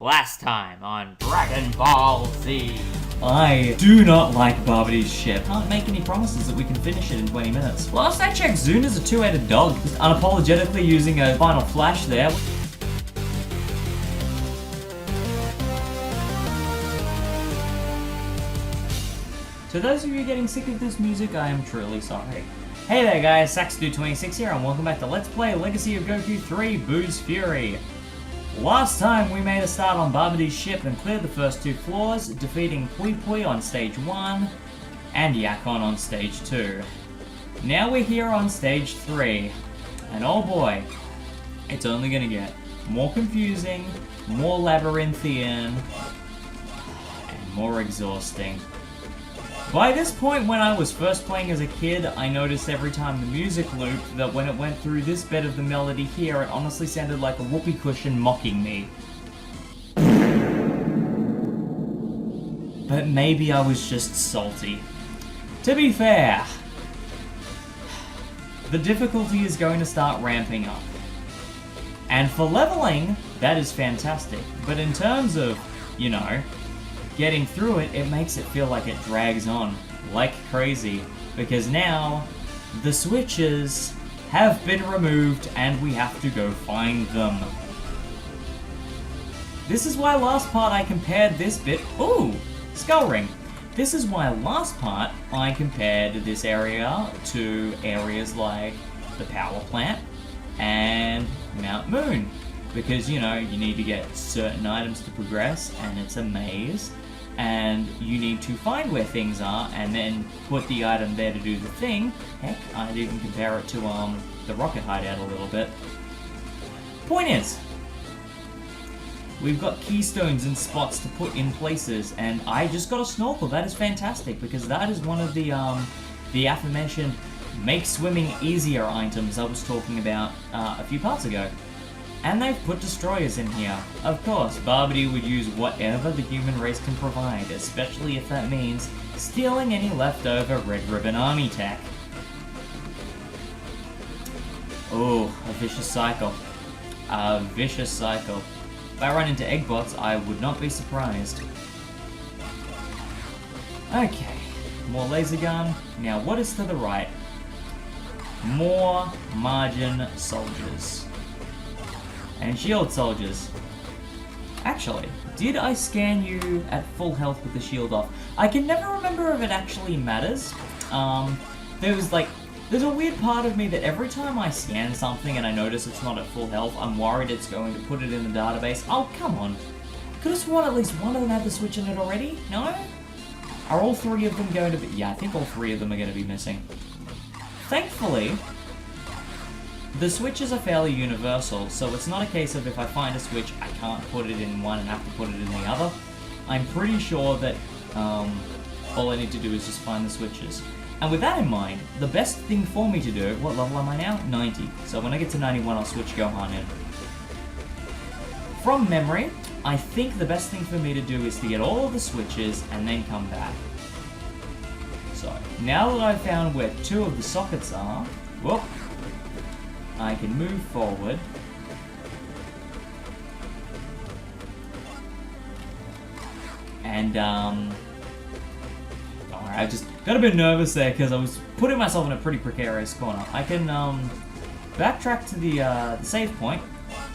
Last time on Dragon Ball Z. I do not like Babidi's ship. Can't make any promises that we can finish it in 20 minutes. Last I checked, Zune is a two-headed dog, just unapologetically using a final flash there. To those of you getting sick of this music, I am truly sorry. Hey there guys, Saxdo26 here, and welcome back to Let's Play Legacy of Goku 3 Boo's Fury. Last time we made a start on Babidi's ship and cleared the first two floors, defeating Pui Pui on stage 1 and Yakon on stage 2. Now we're here on stage 3, and oh boy, it's only gonna get more confusing, more labyrinthian, and more exhausting. By this point, when I was first playing as a kid, I noticed every time the music looped that when it went through this bit of the melody here, it honestly sounded like a whoopee cushion mocking me. But maybe I was just salty. To be fair, the difficulty is going to start ramping up. And for leveling, that is fantastic. But in terms of, you know, getting through it, it makes it feel like it drags on like crazy, because now the switches have been removed and we have to go find them. This is why last part I compared this bit... Ooh! Skull Ring! This is why last part I compared this area to areas like the power plant and Mount Moon. Because, you know, you need to get certain items to progress, and it's a maze. And you need to find where things are, and then put the item there to do the thing. Heck, I'd even compare it to the rocket hideout a little bit. Point is, we've got keystones and spots to put in places, and I just got a snorkel. That is fantastic, because that is one of the aforementioned make swimming easier items I was talking about a few parts ago. And they've put destroyers in here. Of course, Babidi would use whatever the human race can provide, especially if that means stealing any leftover Red Ribbon Army tech. Oh, a vicious cycle. A vicious cycle. If I run into Eggbots, I would not be surprised. Okay, more laser gun. Now what is to the right? More margin soldiers. And shield soldiers. Actually, did I scan you at full health with the shield off? I can never remember if it actually matters. There's a weird part of me that every time I scan something and I notice it's not at full health, I'm worried it's going to put it in the database. Oh, come on. Could have sworn at least one of them had the switch in it already? No? Are all three of them going to be... Yeah, I think all three of them are going to be missing. Thankfully, the switches are fairly universal, so it's not a case of if I find a switch, I can't put it in one and have to put it in the other. I'm pretty sure that all I need to do is just find the switches. And with that in mind, the best thing for me to do... What level am I now? 90. So when I get to 91, I'll switch Gohan in. From memory, I think the best thing for me to do is to get all of the switches and then come back. So, now that I've found where two of the sockets are... Whoop! I can move forward. And, alright, I just got a bit nervous there because I was putting myself in a pretty precarious corner. I can, backtrack to the save point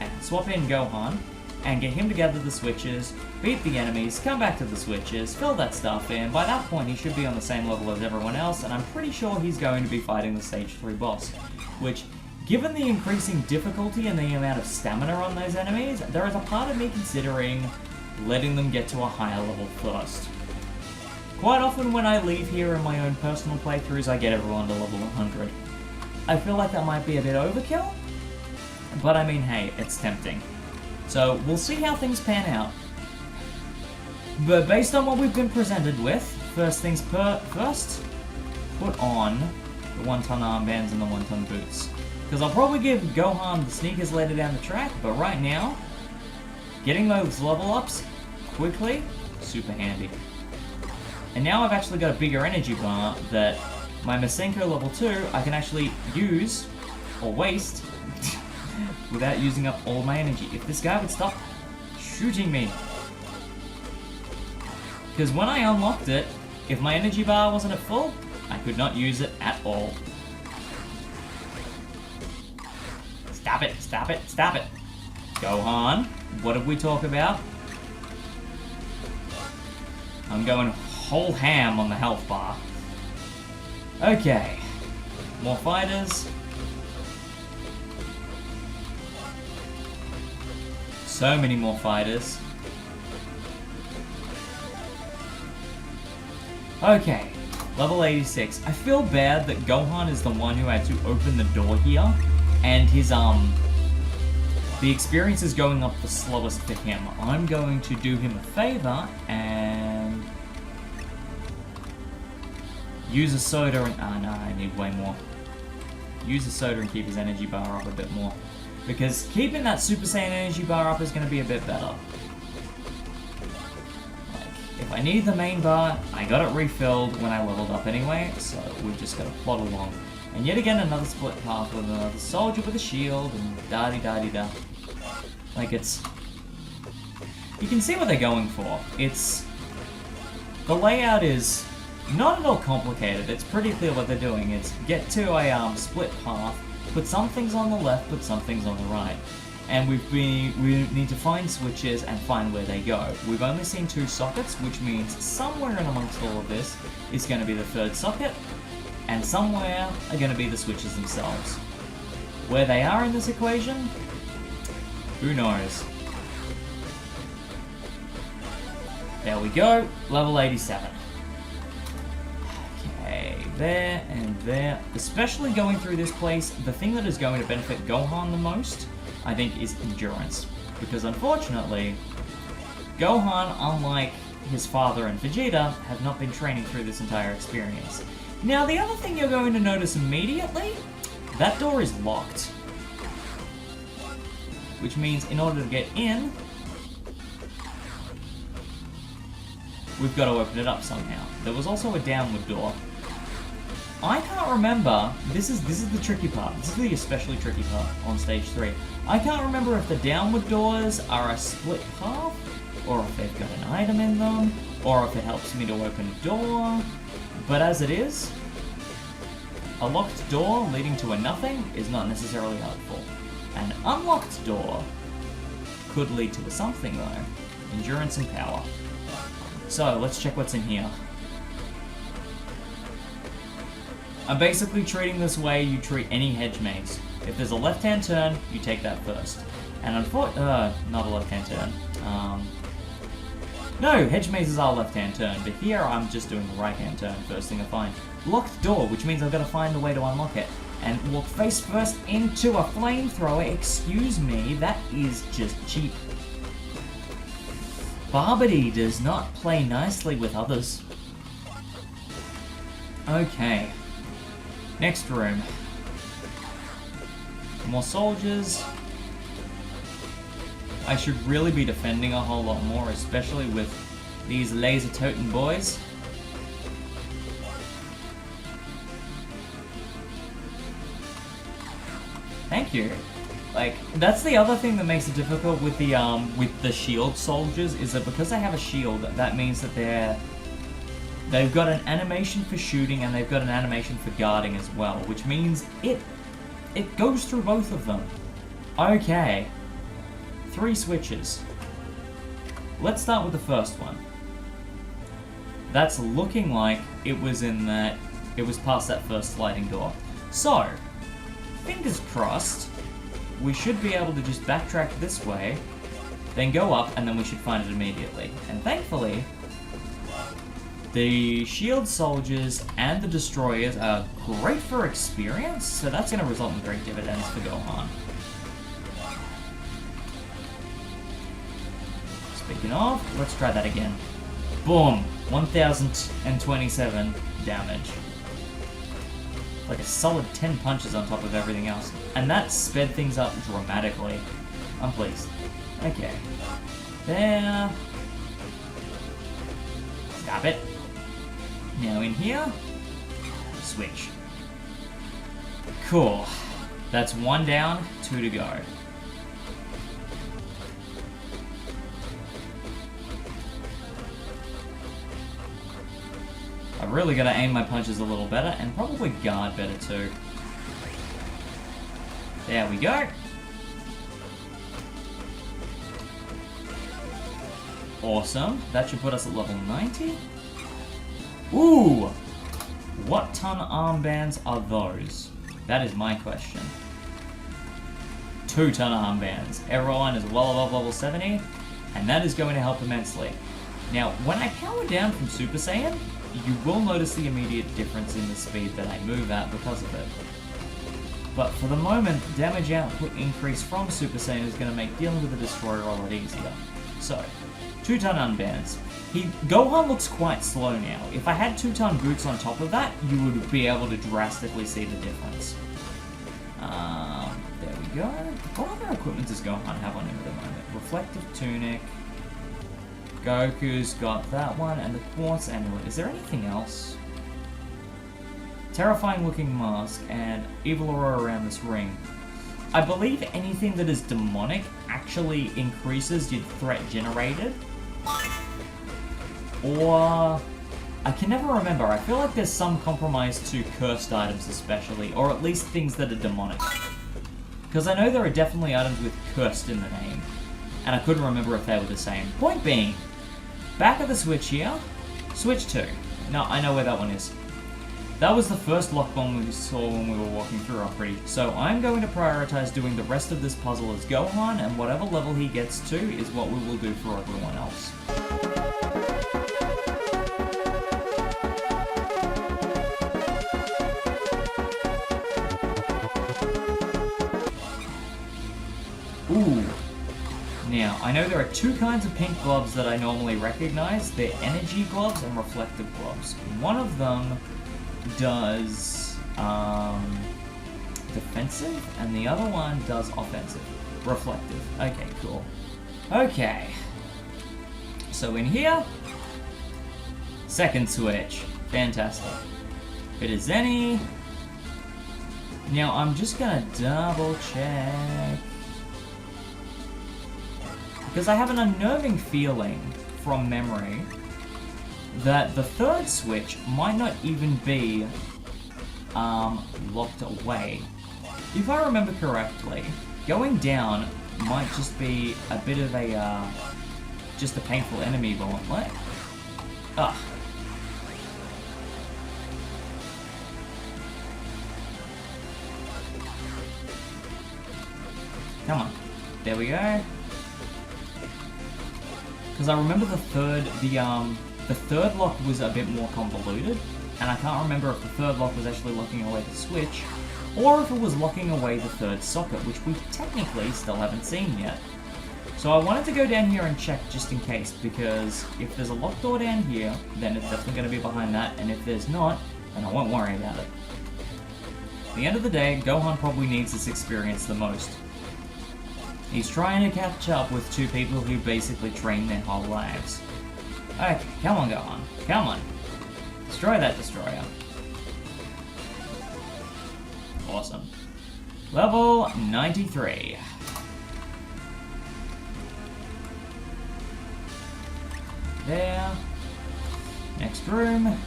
and swap in Gohan and get him to gather the switches, beat the enemies, come back to the switches, fill that stuff in. By that point, he should be on the same level as everyone else, and I'm pretty sure he's going to be fighting the Stage 3 boss, which... Given the increasing difficulty and the amount of stamina on those enemies, there is a part of me considering letting them get to a higher level first. Quite often when I leave here in my own personal playthroughs, I get everyone to level 100. I feel like that might be a bit overkill, but I mean, hey, it's tempting. So we'll see how things pan out. But based on what we've been presented with, first things first, put on the 1-ton armbands and the 1-ton boots. Because I'll probably give Gohan the sneakers later down the track, but right now, getting those level ups quickly, super handy. And now I've actually got a bigger energy bar that my Masenko level 2 I can actually use, or waste, without using up all my energy. If this guy would stop shooting me? Because when I unlocked it, if my energy bar wasn't at full, I could not use it at all. Stop it, stop it, stop it. Gohan, what did we talk about? I'm going whole ham on the health bar. Okay. More fighters. So many more fighters. Okay, level 86. I feel bad that Gohan is the one who had to open the door here, and his, the experience is going up the slowest for him. I'm going to do him a favor and use a soda and, no, I need way more. Use a soda and keep his energy bar up a bit more. Because keeping that Super Saiyan energy bar up is going to be a bit better. If I need the main bar, I got it refilled when I leveled up anyway, so we've just got to plod along. And yet again, another split path with another soldier with a shield, and da-di-da-di-da. Like, it's... You can see what they're going for. It's... The layout is not at all complicated. It's pretty clear what they're doing. It's get to a split path, put some things on the left, put some things on the right. And we need to find switches and find where they go. We've only seen 2 sockets, which means somewhere in amongst all of this is going to be the 3rd socket, and somewhere are going to be the switches themselves. Where they are in this equation, who knows? There we go, level 87. Okay, there and there. Especially going through this place, the thing that is going to benefit Gohan the most, I think, is endurance. Because unfortunately, Gohan, unlike his father and Vegeta, have not been training through this entire experience. Now, the other thing you're going to notice immediately, that door is locked. Which means in order to get in, we've got to open it up somehow. There was also a downward door. I can't remember, this is the tricky part, this is the especially tricky part on stage 3. I can't remember if the downward doors are a split path, or if they've got an item in them, or if it helps me to open a door, but as it is, a locked door leading to a nothing is not necessarily helpful. An unlocked door could lead to a something though, endurance and power. So let's check what's in here. I'm basically treating this way you treat any hedge maze. If there's a left-hand turn, you take that first. And not a left-hand turn. No, hedge mazes are left-hand turn, but here I'm just doing the right-hand turn, first thing I find. Locked door, which means I've got to find a way to unlock it. And walk face first into a flamethrower, excuse me, that is just cheap. Babidi does not play nicely with others. Okay. Next room. More soldiers. I should really be defending a whole lot more, especially with these laser-toting boys. Thank you. Like, that's the other thing that makes it difficult with the shield soldiers, is that because they have a shield, that means that they've got an animation for shooting and they've got an animation for guarding as well, which means it goes through both of them. Okay. 3 switches. Let's start with the first one. That's looking like it was past that first sliding door. So, fingers crossed, we should be able to just backtrack this way, then go up, and then we should find it immediately. And thankfully, the shield soldiers and the destroyers are great for experience, so that's going to result in great dividends for Gohan. Speaking of, let's try that again. Boom! 1027 damage. Like a solid 10 punches on top of everything else. And that sped things up dramatically. I'm pleased. Okay. There. Stop it. Now in here. Switch. Cool. That's 1 down, 2 to go. I've really got to aim my punches a little better, and probably guard better too. There we go. Awesome. That should put us at level 90. Ooh! What ton armbands are those? That is my question. 2 ton armbands. Everyone is well above level 70, and that is going to help immensely. Now, when I power down from Super Saiyan, you will notice the immediate difference in the speed that I move at because of it. But for the moment, the damage output increase from Super Saiyan is going to make dealing with the Destroyer a lot easier. So, 2 ton unbands. Gohan looks quite slow now. If I had 2 ton boots on top of that, you would be able to drastically see the difference. There we go. What other equipment does Gohan have on him at the moment? Reflective Tunic. Goku's got that one, and the Quartz Amulet. Is there anything else? Terrifying looking mask, and evil aura around this ring. I believe anything that is demonic actually increases your threat generated. Or... I can never remember. I feel like there's some compromise to cursed items especially, or at least things that are demonic. Because I know there are definitely items with cursed in the name, and I couldn't remember if they were the same. Point being, back at the Switch here, Switch 2. No, I know where that one is. That was the first lock bomb we saw when we were walking through Opry, so I'm going to prioritize doing the rest of this puzzle as Gohan, and whatever level he gets to is what we will do for everyone else. Ooh. Now, I know there are 2 kinds of pink gloves that I normally recognize. They're energy gloves and reflective gloves. One of them does defensive, and the other one does offensive. Reflective. Okay, cool. Okay. So in here, second switch. Fantastic. If it is any... Now, I'm just gonna double check. Because I have an unnerving feeling, from memory, that the third switch might not even be locked away. If I remember correctly, going down might just be a bit of a, just a painful enemy gauntlet. Ugh. Come on. There we go. Because I remember the third lock was a bit more convoluted, and I can't remember if the third lock was actually locking away the switch, or if it was locking away the third socket, which we technically still haven't seen yet. So I wanted to go down here and check just in case, because if there's a locked door down here, then it's definitely going to be behind that, and if there's not, then I won't worry about it. At the end of the day, Gohan probably needs this experience the most. He's trying to catch up with 2 people who basically train their whole lives. Okay, come on, Gohan. Come on. Destroy that destroyer. Awesome. Level 93. There. Next room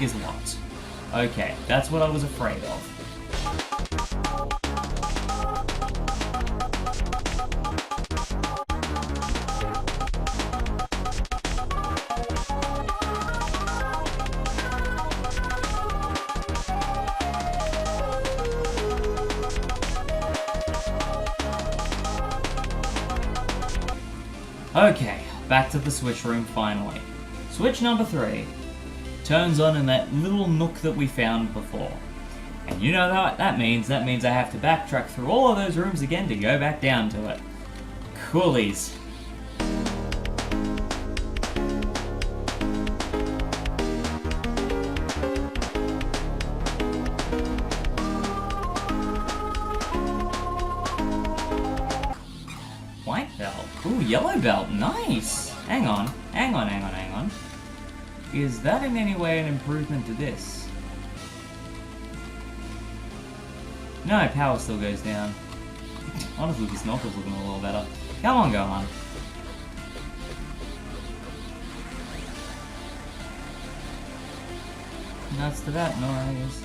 is locked. Okay, that's what I was afraid of. Okay, back to the switch room finally. Switch number 3 turns on in that little nook that we found before. And you know what that means? That means I have to backtrack through all of those rooms again to go back down to it. Coolies. White belt. Ooh, yellow belt. Nice. Hang on. Is that in any way an improvement to this? No, power still goes down. Honestly, this knuckle's looking a little better. Come on, Gohan. That's to that noise.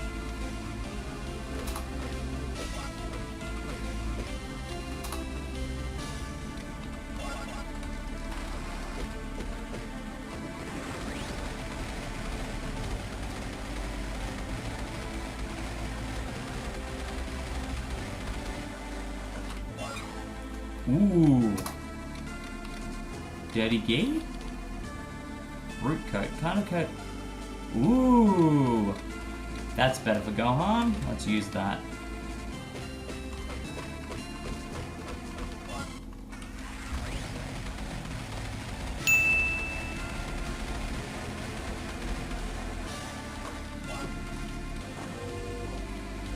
Ooh. Dirty Gee? Root coat. Kind of coat. Ooh. That's better for Gohan. Let's use that.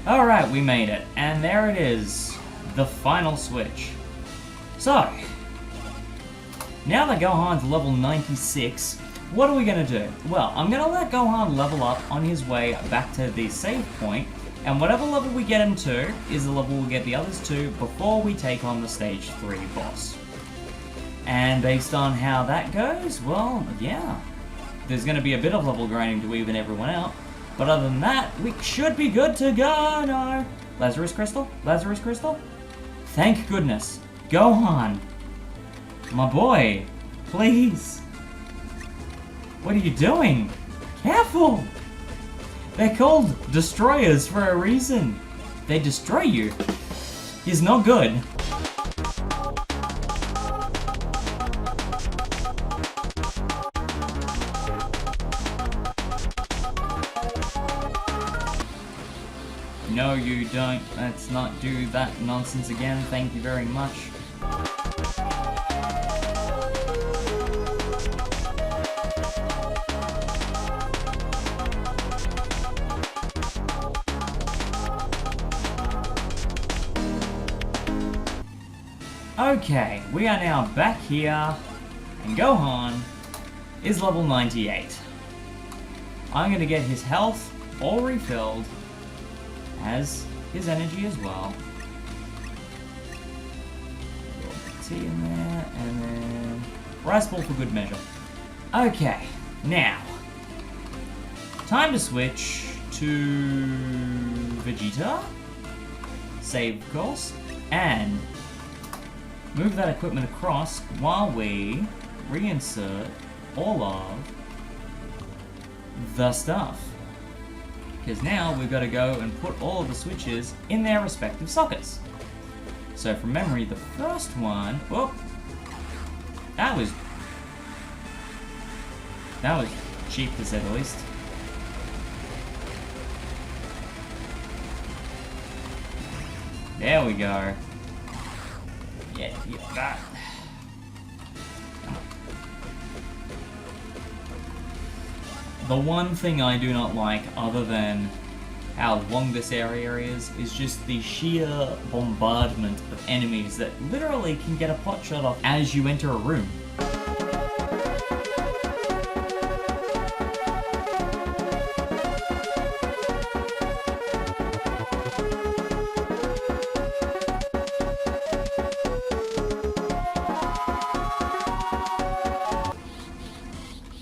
Alright, we made it. And there it is. The final switch. So, now that Gohan's level 96, what are we going to do? Well, I'm going to let Gohan level up on his way back to the save point, and whatever level we get him to is the level we'll get the others to before we take on the Stage 3 boss. And based on how that goes, well, yeah, there's going to be a bit of level grinding to even everyone out, but other than that, we should be good to go. No. Lazarus Crystal? Lazarus Crystal? Thank goodness. Gohan, my boy, please. What are you doing? Careful! They're called destroyers for a reason. They destroy you. He's not good. No, you don't. Let's not do that nonsense again. Thank you very much. Okay, we are now back here, and Gohan is level 98. I'm going to get his health all refilled, as his energy as well. A little bit of tea in there, and then rice ball for good measure. Okay, now, time to switch to Vegeta, save of course, and move that equipment across while we reinsert all of the stuff. Because now we've got to go and put all of the switches in their respective sockets. So from memory, the first one, whoop, that was cheap to say the least. There we go. Yeah, that. The one thing I do not like, other than how long this area is just the sheer bombardment of enemies that literally can get a pot shot off as you enter a room.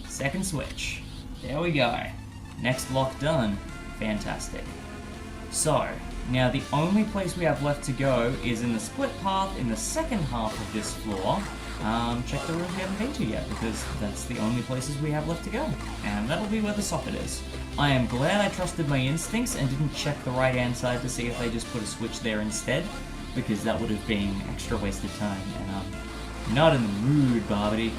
Second switch. There we go. Next block done. Fantastic. So, now the only place we have left to go is in the split path in the second half of this floor. Check the rooms we haven't been to yet, because that's the only places we have left to go. And that'll be where the socket is. I am glad I trusted my instincts and didn't check the right hand side to see if they just put a switch there instead, because that would have been extra wasted time, and I'm not in the mood, Babidi.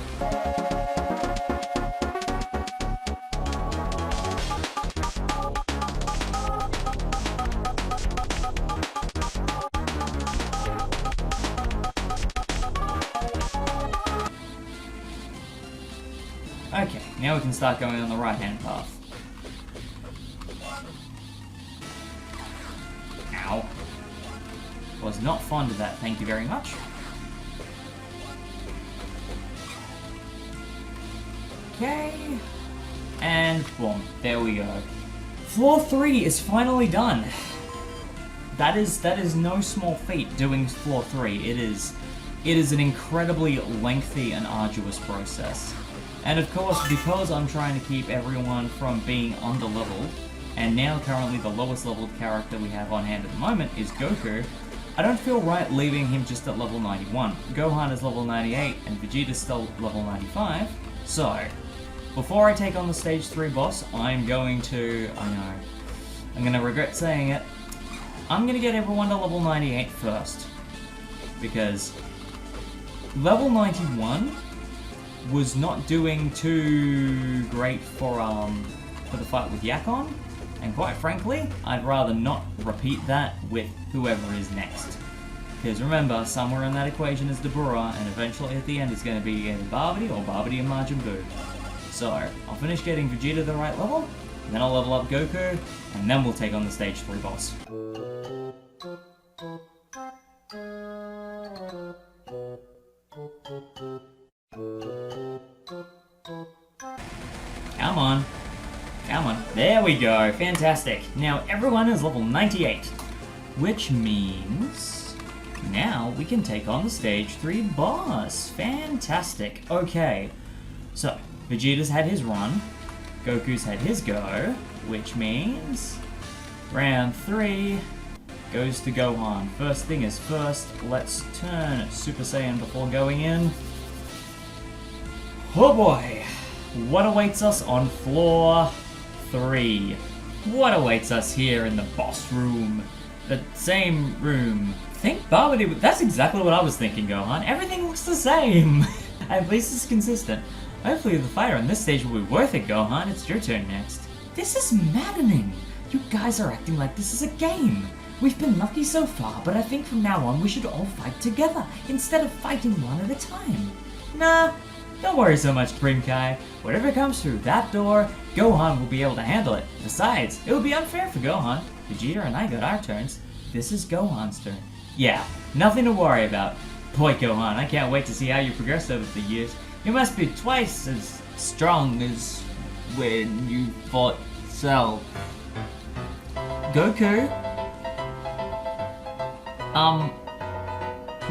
Okay, now we can start going on the right-hand path. Ow. Was not fond of that, thank you very much. Okay. And boom, there we go. Floor 3 is finally done. That is no small feat, doing floor 3. It is an incredibly lengthy and arduous process. And of course, because I'm trying to keep everyone from being underleveled, and now currently the lowest leveled character we have on hand at the moment is Goku. I don't feel right leaving him just at level 91. Gohan is level 98 and Vegeta's still level 95. So, before I take on the stage 3 boss, I'm going to regret saying it, I'm going to get everyone to level 98 first. Because level 91 was not doing too great for the fight with Yakon, and quite frankly, I'd rather not repeat that with whoever is next. Because remember, somewhere in that equation is Dabura, and eventually at the end it's going to be either Babidi or Babidi and Majin Buu. So, I'll finish getting Vegeta to the right level, and then I'll level up Goku, and then we'll take on the stage 3 boss. Come on. Come on. There we go. Fantastic. Now everyone is level 98. Which means now we can take on the stage 3 boss. Fantastic. Okay. So, Vegeta's had his run. Goku's had his go. Which means round 3 goes to Gohan. First thing is first. Let's turn Super Saiyan before going in. Oh boy. What awaits us on floor 3? What awaits us here in the boss room? The same room. Think Babidi, that's exactly what I was thinking, Gohan. Everything looks the same. At least it's consistent. Hopefully the fighter on this stage will be worth it, Gohan. It's your turn next. This is maddening. You guys are acting like this is a game. We've been lucky so far, but I think from now on we should all fight together, instead of fighting one at a time. Nah. Don't worry so much, Brinkai. Whatever comes through that door, Gohan will be able to handle it. Besides, it would be unfair for Gohan. Vegeta and I got our turns. This is Gohan's turn. Yeah, nothing to worry about. Boy, Gohan, I can't wait to see how you progress over the years. You must be twice as strong as when you fought Cell. Goku?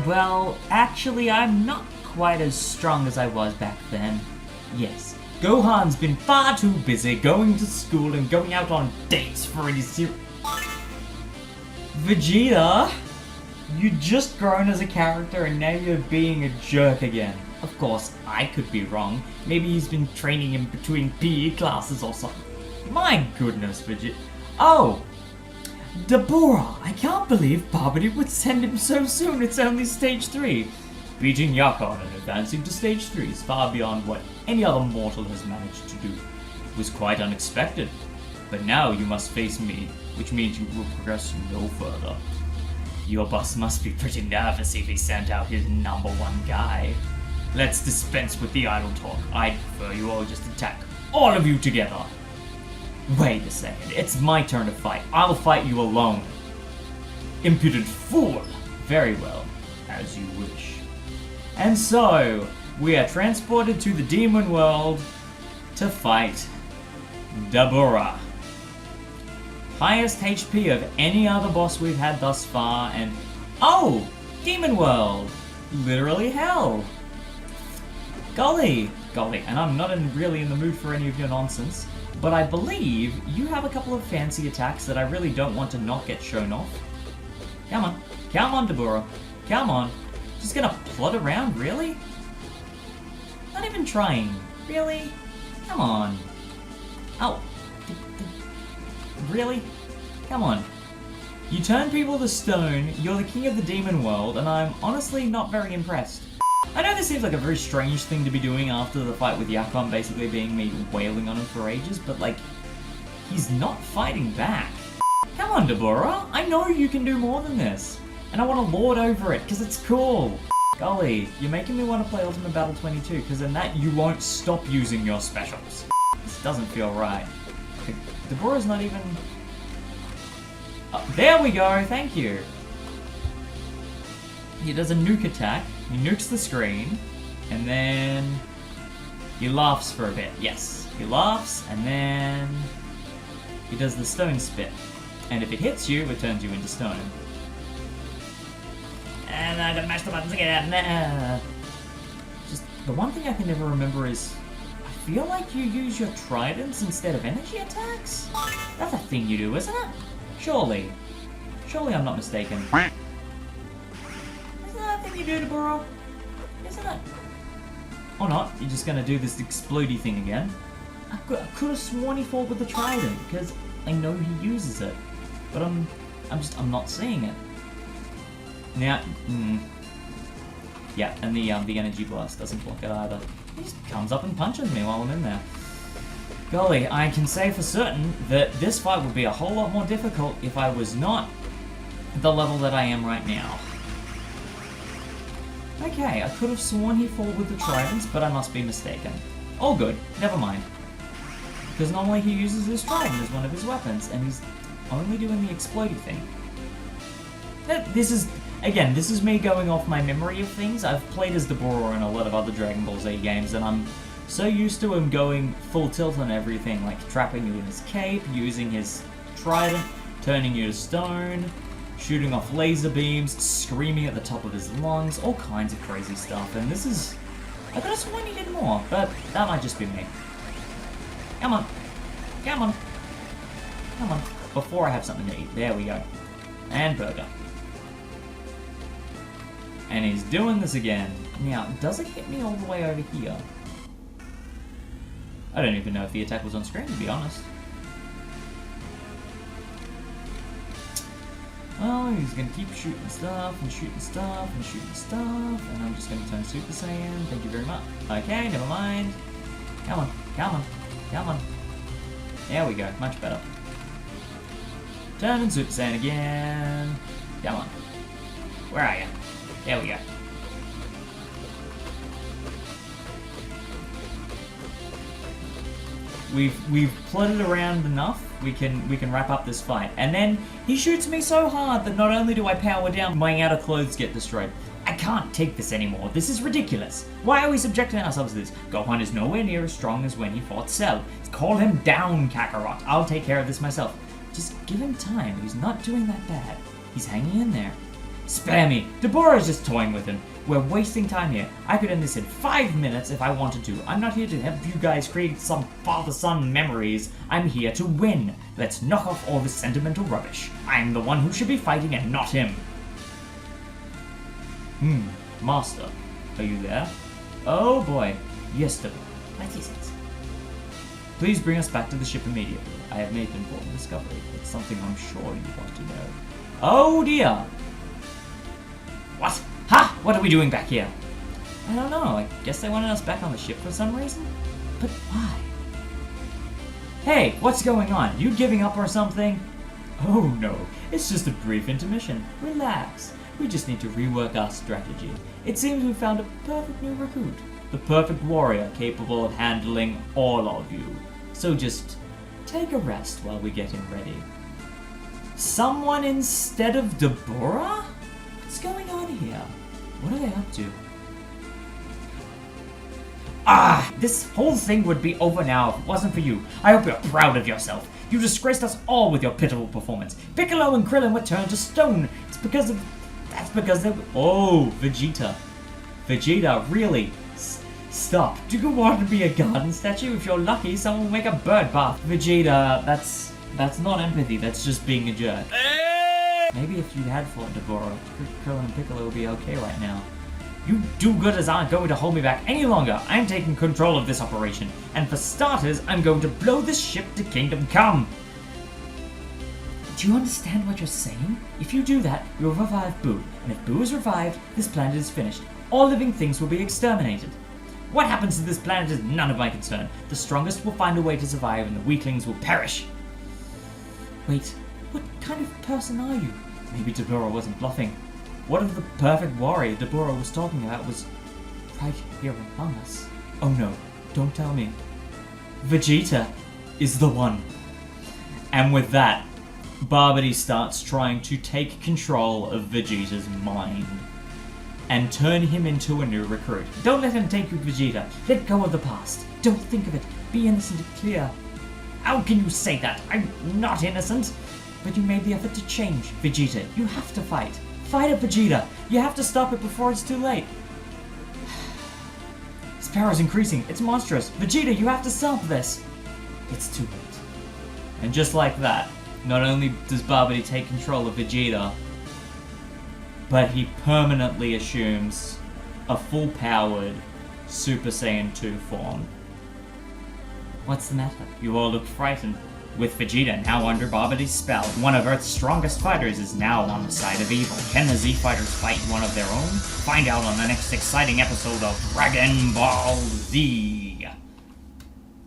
Well, actually, I'm not quite as strong as I was back then. Yes, Gohan's been far too busy going to school and going out on dates for any serious... Vegeta? You just grown as a character and now you're being a jerk again. Of course, I could be wrong. Maybe he's been training in between PE classes or something. My goodness, Vegeta. Oh! Dabura, I can't believe Babidi would send him so soon. It's only stage 3. Beating Yakon and advancing to stage 3 is far beyond what any other mortal has managed to do. It was quite unexpected. But now you must face me, which means you will progress no further. Your boss must be pretty nervous if he sent out his #1 guy. Let's dispense with the idle talk. I'd prefer you all just attack all of you together. Wait a second, it's my turn to fight. I'll fight you alone. Impudent fool! Very well, as you wish. And so, we are transported to the demon world to fight Dabura. Highest HP of any other boss we've had thus far, and oh! Demon world! Literally hell! Golly! And I'm not really in the mood for any of your nonsense, but I believe you have a couple of fancy attacks that I really don't want to not get shown off. Come on, Dabura. Come on. Just gonna plod around, really? Not even trying. Really? Come on. Oh. Really? Come on. You turn people to stone, you're the king of the demon world, and I'm honestly not very impressed. I know this seems like a very strange thing to be doing after the fight with Yakon basically being me wailing on him for ages, but like, he's not fighting back. Come on, Dabura. I know you can do more than this. And I want to lord over it, because it's cool. Golly, you're making me want to play Ultimate Battle 22, because in that you won't stop using your specials. This doesn't feel right. Okay, Dabura's not even... Oh, there we go, thank you. He does a nuke attack, he nukes the screen, and then... he laughs for a bit, yes. He laughs, and then... he does the stone spit. And if it hits you, it turns you into stone. And I gotta mash the buttons again. Just the one thing I can never remember is I feel like you use your tridents instead of energy attacks? That's a thing you do, isn't it? Surely. Surely I'm not mistaken. Isn't that a thing you do to Burrow? Isn't it? Or not, you're just gonna do this explodey thing again. I could have sworn he fought with the trident, because I know he uses it. But I'm not seeing it. Now, yeah, and the energy blast doesn't block it either. He just comes up and punches me while I'm in there. Golly, I can say for certain that this fight would be a whole lot more difficult if I was not at the level that I am right now. Okay, I could have sworn he fought with the tridents, but I must be mistaken. All good, never mind. Because normally he uses his trident as one of his weapons, and he's only doing the exploding thing. This is me going off my memory of things. I've played as Deborah in a lot of other Dragon Ball Z games, and I'm so used to him going full tilt on everything, like trapping you in his cape, using his trident, turning you to stone, shooting off laser beams, screaming at the top of his lungs, all kinds of crazy stuff, and this is... I could have sworn he did more, but that might just be me. Come on. Come on. Come on. Before I have something to eat. There we go. And burger. And he's doing this again. Now, does it hit me all the way over here? I don't even know if the attack was on screen, to be honest. Well, he's gonna keep shooting stuff, and shooting stuff, and shooting stuff, and I'm just gonna turn Super Saiyan. Thank you very much. Okay, never mind. Come on, come on, come on. There we go, much better. Turning Super Saiyan again. Come on. Where are you? There we go. We've plotted around enough. We can wrap up this fight. And then he shoots me so hard that not only do I power down, my outer clothes get destroyed. I can't take this anymore. This is ridiculous. Why are we subjecting ourselves to this? Gohan is nowhere near as strong as when he fought Cell. Call him down, Kakarot. I'll take care of this myself. Just give him time. He's not doing that bad. He's hanging in there. Spare me. Deborah's just toying with him. We're wasting time here. I could end this in 5 minutes if I wanted to. I'm not here to help you guys create some father-son memories. I'm here to win. Let's knock off all this sentimental rubbish. I'm the one who should be fighting and not him. Master. Are you there? Oh boy. Yes, Deborah. What is it? Please bring us back to the ship immediately. I have made an important discovery. It's something I'm sure you want to know. Oh dear. What? Ha! What are we doing back here? I don't know. I guess they wanted us back on the ship for some reason? But why? Hey, what's going on? You giving up or something? Oh no, it's just a brief intermission. Relax. We just need to rework our strategy. It seems we found a perfect new recruit. The perfect warrior capable of handling all of you. So just take a rest while we get him ready. Someone instead of Deborah? What's going on here? What are they up to? This whole thing would be over now if it wasn't for you. I hope you're proud of yourself. You disgraced us all with your pitiful performance. Piccolo and Krillin were turned to stone. That's because they... Oh, Vegeta. Vegeta, really? Stop. Do you want to be a garden statue? If you're lucky, someone will make a bird bath. Vegeta, that's not empathy. That's just being a jerk. Maybe if you had fought Deborah, Krillin and Piccolo would be okay right now. You do-gooders aren't going to hold me back any longer. I'm taking control of this operation. And for starters, I'm going to blow this ship to Kingdom Come. Do you understand what you're saying? If you do that, you'll revive Boo. And if Boo is revived, this planet is finished. All living things will be exterminated. What happens to this planet is none of my concern. The strongest will find a way to survive and the weaklings will perish. Wait. What kind of person are you? Maybe Deborah wasn't bluffing. What if the perfect warrior Deborah was talking about was right here among us? Oh no, don't tell me. Vegeta is the one. And with that, Babidi starts trying to take control of Vegeta's mind and turn him into a new recruit. Don't let him take you, Vegeta. Let go of the past. Don't think of it. Be innocent and clear. How can you say that? I'm not innocent. But you made the effort to change. Vegeta, you have to fight. Fight it, Vegeta. You have to stop it before it's too late. This power is increasing. It's monstrous. Vegeta, you have to stop this. It's too late. And just like that, not only does Babidi take control of Vegeta, but he permanently assumes a full-powered Super Saiyan 2 form. What's the matter? You all look frightened. With Vegeta now under Babidi's spell, one of Earth's strongest fighters is now on the side of evil. Can the Z Fighters fight one of their own? Find out on the next exciting episode of Dragon Ball Z.